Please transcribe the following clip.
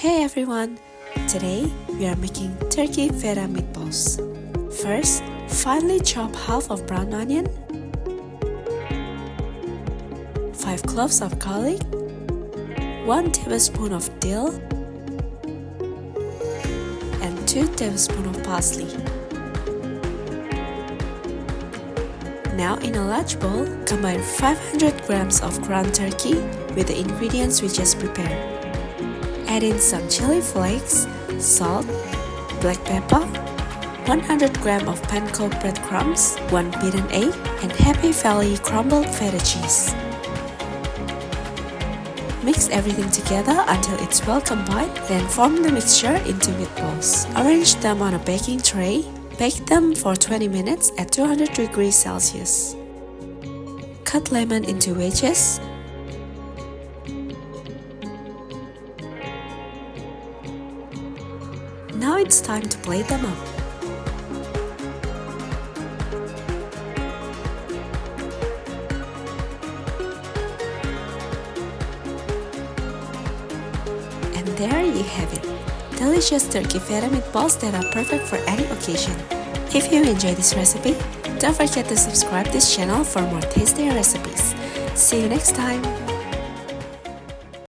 Hey everyone! Today we are making turkey feta meatballs. First, finely chop half of brown onion, 5 cloves of garlic, 1 tablespoon of dill, and 2 tablespoons of parsley. Now in a large bowl, combine 500 grams of ground turkey with the ingredients we just prepared. Add in some chili flakes, salt, black pepper, 100 grams of panko breadcrumbs, 1 beaten egg, and Happy Valley crumbled feta cheese. Mix everything together until it's well combined, then form the mixture into meatballs. Arrange them on a baking tray. Bake them for 20 minutes at 200 degrees Celsius. Cut lemon into wedges. Now it's time to plate them up. And there you have it. Delicious turkey feta meatballs that are perfect for any occasion. If you enjoyed this recipe, don't forget to subscribe this channel for more tasty recipes. See you next time!